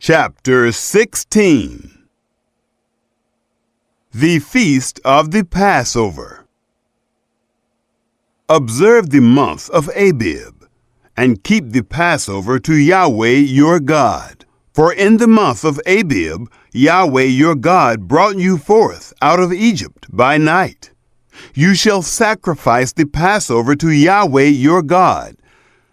Chapter 16. The Feast of the Passover. Observe the month of Abib, and keep the Passover to Yahweh your God. For in the month of Abib, Yahweh your God brought you forth out of Egypt by night. You shall sacrifice the Passover to Yahweh your God,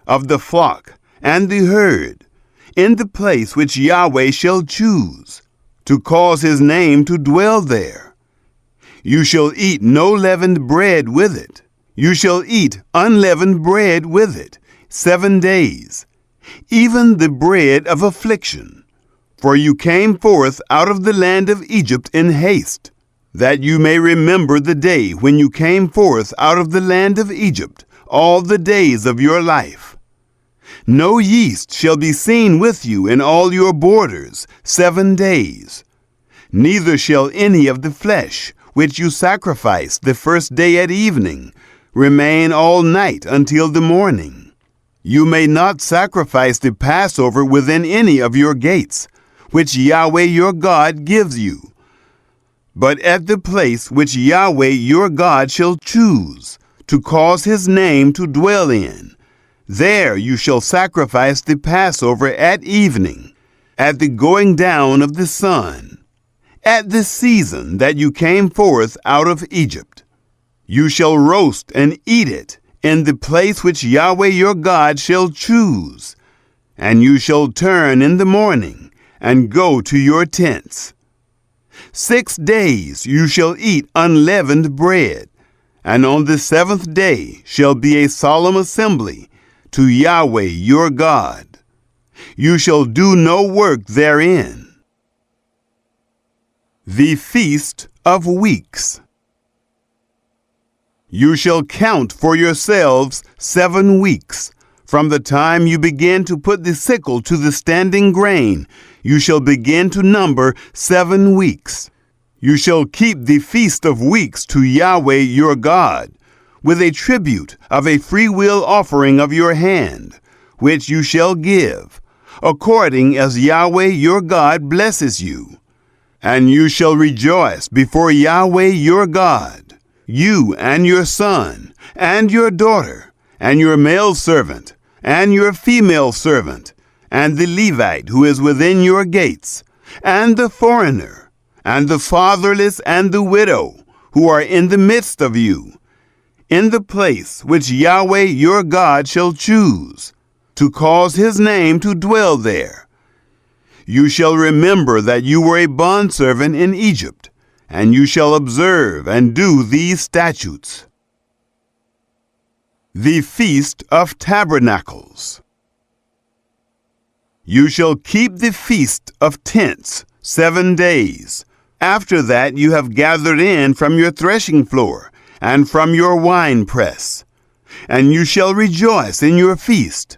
of the flock and the herd, in the place which Yahweh shall choose, to cause his name to dwell there. You shall eat no leavened bread with it. You shall eat unleavened bread with it 7 days, even the bread of affliction. For you came forth out of the land of Egypt in haste, that you may remember the day when you came forth out of the land of Egypt all the days of your life. No yeast shall be seen with you in all your borders 7 days. Neither shall any of the flesh, which you sacrifice the first day at evening, remain all night until the morning. You may not sacrifice the Passover within any of your gates, which Yahweh your God gives you, but at the place which Yahweh your God shall choose, to cause his name to dwell in. There you shall sacrifice the Passover at evening, at the going down of the sun, at the season that you came forth out of Egypt. You shall roast and eat it in the place which Yahweh your God shall choose, and you shall turn in the morning and go to your tents. 6 days you shall eat unleavened bread, and on the 7th day shall be a solemn assembly to Yahweh your God. You shall do no work therein. The Feast of Weeks. You shall count for yourselves 7 weeks. From the time you begin to put the sickle to the standing grain, you shall begin to number 7 weeks. You shall keep the Feast of Weeks to Yahweh your God, with a tribute of a freewill offering of your hand, which you shall give, according as Yahweh your God blesses you. And you shall rejoice before Yahweh your God, you and your son, and your daughter, and your male servant, and your female servant, and the Levite who is within your gates, and the foreigner, and the fatherless, and the widow, who are in the midst of you, in the place which Yahweh your God shall choose, to cause his name to dwell there. You shall remember that you were a bondservant in Egypt, and you shall observe and do these statutes. The Feast of Tabernacles. You shall keep the Feast of Tents 7 days. After that you have gathered in from your threshing floor, and from your winepress. And you shall rejoice in your feast,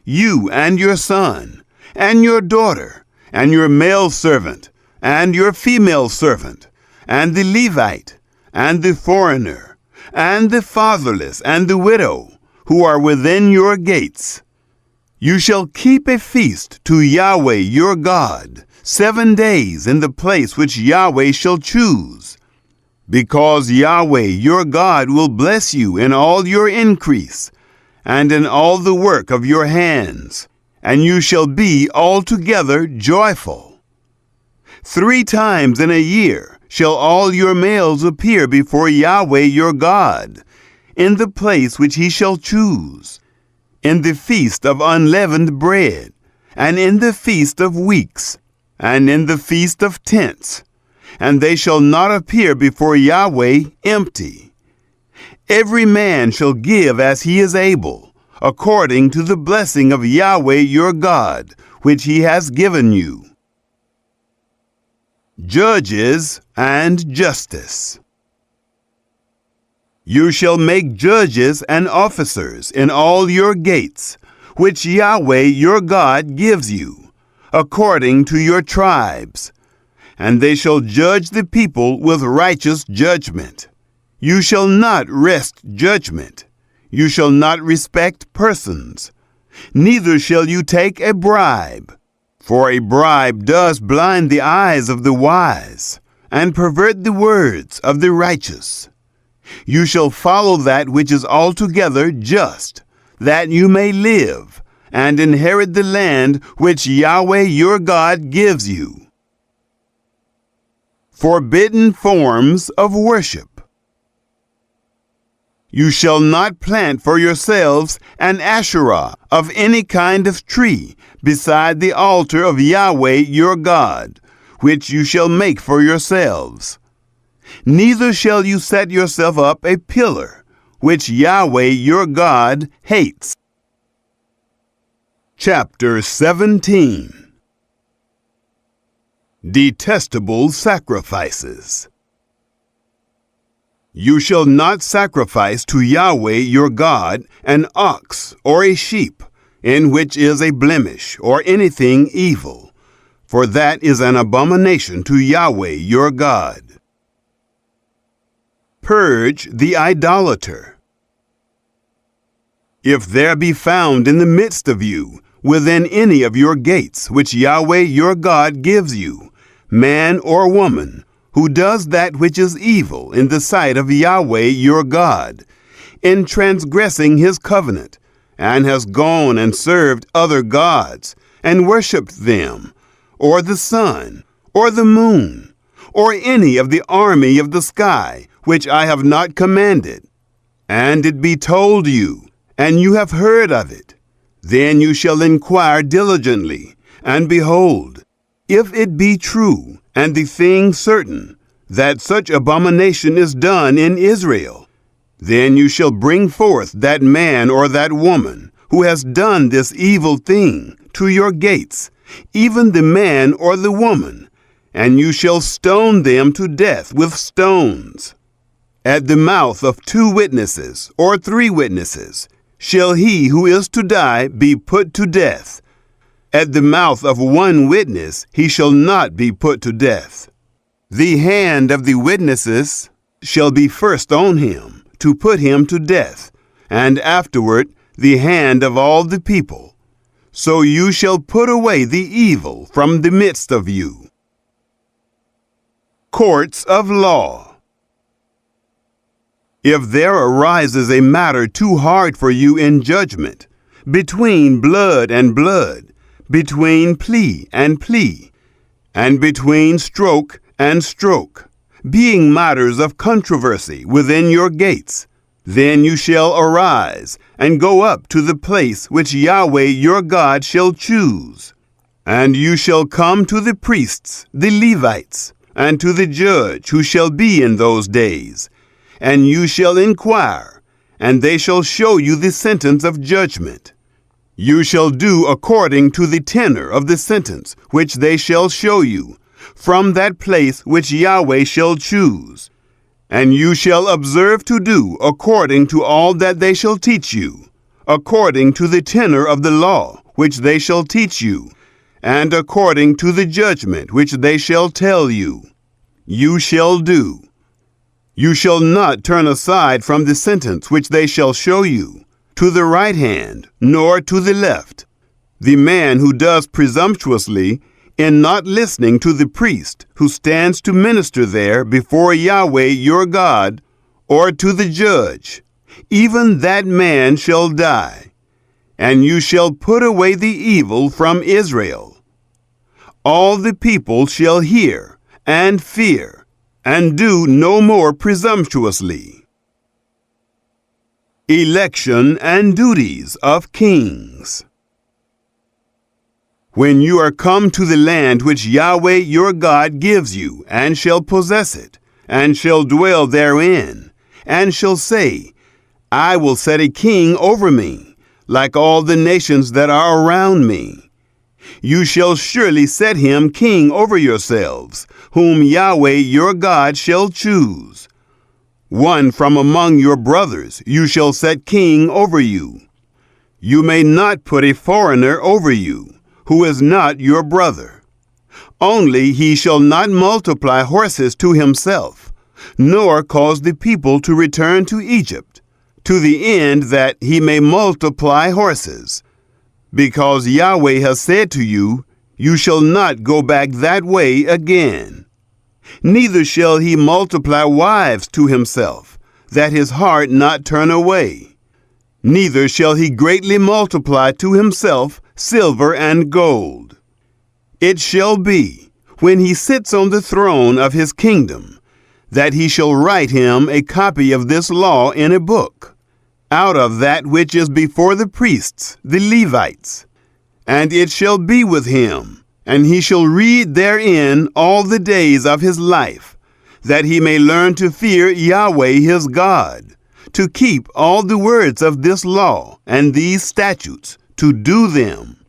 you and your son, and your daughter, and your male servant, and your female servant, and the Levite, and the foreigner, and the fatherless, and the widow, who are within your gates. You shall keep a feast to Yahweh your God 7 days in the place which Yahweh shall choose, because Yahweh your God will bless you in all your increase, and in all the work of your hands, and you shall be altogether joyful. 3 times in a year shall all your males appear before Yahweh your God, in the place which he shall choose, in the feast of unleavened bread, and in the feast of weeks, and in the feast of tents, and they shall not appear before Yahweh empty. Every man shall give as he is able, according to the blessing of Yahweh your God, which he has given you. Judges and Justice. You shall make judges and officers in all your gates, which Yahweh your God gives you, according to your tribes, and they shall judge the people with righteous judgment. You shall not wrest judgment. You shall not respect persons. Neither shall you take a bribe. For a bribe does blind the eyes of the wise, and pervert the words of the righteous. You shall follow that which is altogether just, that you may live, and inherit the land which Yahweh your God gives you. Forbidden forms of worship. You shall not plant for yourselves an Asherah of any kind of tree beside the altar of Yahweh your God, which you shall make for yourselves. Neither shall you set yourself up a pillar, which Yahweh your God hates. Chapter 17. Detestable sacrifices. You shall not sacrifice to Yahweh your God an ox or a sheep, in which is a blemish or anything evil, for that is an abomination to Yahweh your God. Purge the idolater. If there be found in the midst of you, within any of your gates which Yahweh your God gives you, man or woman, who does that which is evil in the sight of Yahweh your God, in transgressing his covenant, and has gone and served other gods, and worshipped them, or the sun, or the moon, or any of the army of the sky, which I have not commanded, and it be told you, and you have heard of it, then you shall inquire diligently, and behold, if it be true, and the thing certain, that such abomination is done in Israel, then you shall bring forth that man or that woman who has done this evil thing to your gates, even the man or the woman, and you shall stone them to death with stones. At the mouth of 2 witnesses or 3 witnesses shall he who is to die be put to death. At the mouth of 1 witness he shall not be put to death. The hand of the witnesses shall be first on him, to put him to death, and afterward the hand of all the people. So you shall put away the evil from the midst of you. Courts of law. If there arises a matter too hard for you in judgment, between blood and blood, between plea, and between stroke and stroke, being matters of controversy within your gates, then you shall arise and go up to the place which Yahweh your God shall choose. And you shall come to the priests, the Levites, and to the judge who shall be in those days, and you shall inquire, and they shall show you the sentence of judgment. You shall do according to the tenor of the sentence which they shall show you, from that place which Yahweh shall choose. And you shall observe to do according to all that they shall teach you, according to the tenor of the law which they shall teach you, and according to the judgment which they shall tell you. You shall do. You shall not turn aside from the sentence which they shall show you, to the right hand, nor to the left. The man who does presumptuously in not listening to the priest who stands to minister there before Yahweh your God, or to the judge, even that man shall die, and you shall put away the evil from Israel. All the people shall hear and fear, and do no more presumptuously. Election and duties of kings. When you are come to the land which Yahweh your God gives you, and shall possess it, and shall dwell therein, and shall say, I will set a king over me, like all the nations that are around me. You shall surely set him king over yourselves, whom Yahweh your God shall choose. One from among your brothers you shall set king over you. You may not put a foreigner over you, who is not your brother. Only he shall not multiply horses to himself, nor cause the people to return to Egypt, to the end that he may multiply horses. Because Yahweh has said to you, You shall not go back that way again. Neither shall he multiply wives to himself, that his heart not turn away. Neither shall he greatly multiply to himself silver and gold. It shall be, when he sits on the throne of his kingdom, that he shall write him a copy of this law in a book, out of that which is before the priests, the Levites. And it shall be with him, and he shall read therein all the days of his life, that he may learn to fear Yahweh his God, to keep all the words of this law and these statutes, to do them,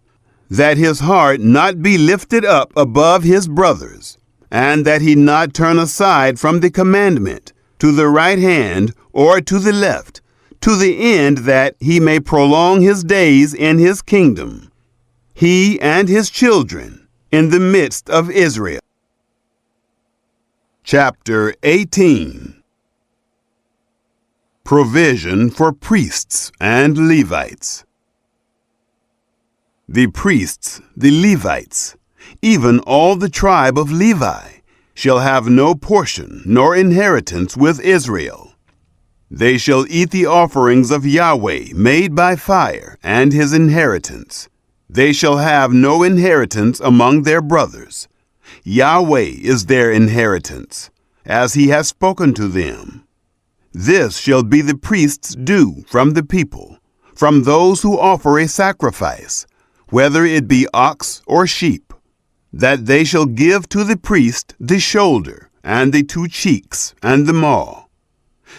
that his heart not be lifted up above his brothers, and that he not turn aside from the commandment, to the right hand or to the left, to the end that he may prolong his days in his kingdom, he and his children, in the midst of Israel. Chapter 18. Provision for priests and Levites. The priests, the Levites, even all the tribe of Levi, shall have no portion nor inheritance with Israel. They shall eat the offerings of Yahweh made by fire and his inheritance. They shall have no inheritance among their brothers. Yahweh is their inheritance, as he has spoken to them. This shall be the priest's due from the people, from those who offer a sacrifice, whether it be ox or sheep, that they shall give to the priest the shoulder, and the 2 cheeks, and the maw,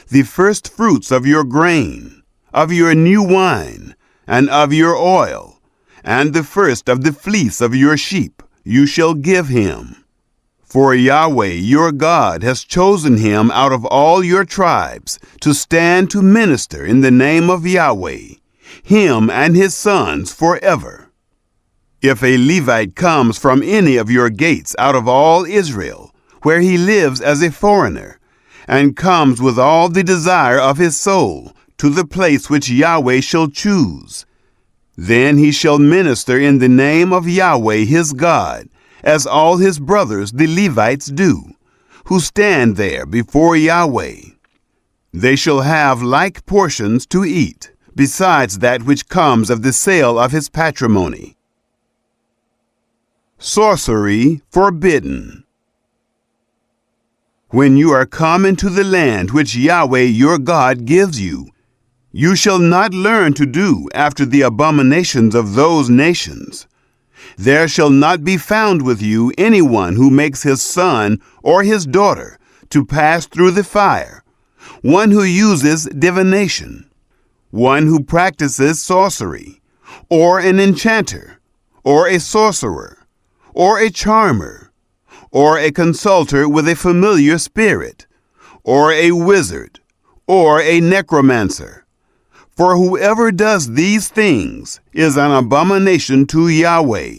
the first fruits of your grain, of your new wine, and of your oil, and the first of the fleece of your sheep you shall give him. For Yahweh your God has chosen him out of all your tribes to stand to minister in the name of Yahweh, him and his sons forever. If a Levite comes from any of your gates out of all Israel, where he lives as a foreigner, and comes with all the desire of his soul to the place which Yahweh shall choose, then he shall minister in the name of Yahweh his God, as all his brothers the Levites do, who stand there before Yahweh. They shall have like portions to eat, besides that which comes of the sale of his patrimony. Sorcery forbidden. When you are come into the land which Yahweh your God gives you, you shall not learn to do after the abominations of those nations. There shall not be found with you anyone who makes his son or his daughter to pass through the fire, one who uses divination, one who practices sorcery, or an enchanter, or a sorcerer, or a charmer, or a consulter with a familiar spirit, or a wizard, or a necromancer. For whoever does these things is an abomination to Yahweh.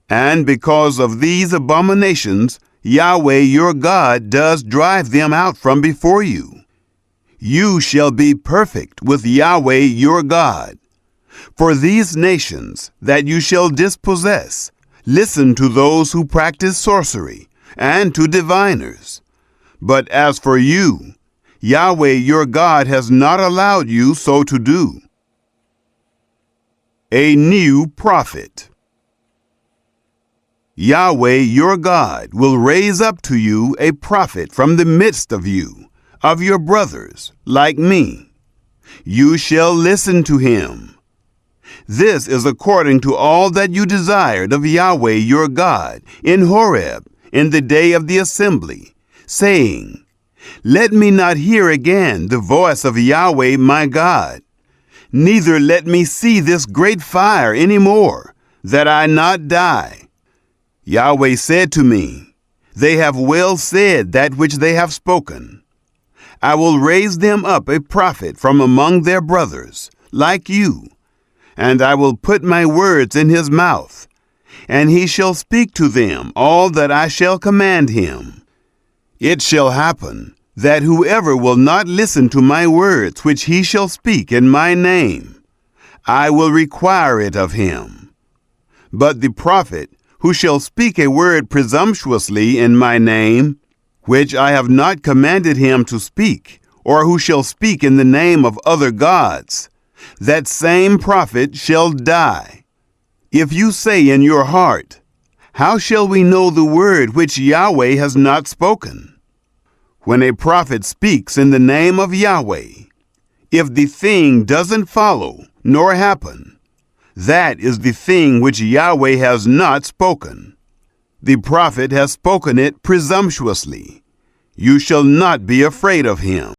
And because of these abominations, Yahweh your God does drive them out from before you. You shall be perfect with Yahweh your God. For these nations that you shall dispossess, listen to those who practice sorcery, and to diviners. But as for you, Yahweh your God has not allowed you so to do. A new prophet. Yahweh your God will raise up to you a prophet from the midst of you, of your brothers, like me. You shall listen to him. This is according to all that you desired of Yahweh your God in Horeb in the day of the assembly, saying, Let me not hear again the voice of Yahweh my God, neither let me see this great fire any more, that I not die. Yahweh said to me, They have well said that which they have spoken. I will raise them up a prophet from among their brothers, like you, and I will put my words in his mouth, and he shall speak to them all that I shall command him. It shall happen that whoever will not listen to my words which he shall speak in my name, I will require it of him. But the prophet who shall speak a word presumptuously in my name, which I have not commanded him to speak, or who shall speak in the name of other gods, that same prophet shall die. If you say in your heart, how shall we know the word which Yahweh has not spoken? When a prophet speaks in the name of Yahweh, if the thing doesn't follow nor happen, that is the thing which Yahweh has not spoken. The prophet has spoken it presumptuously. You shall not be afraid of him.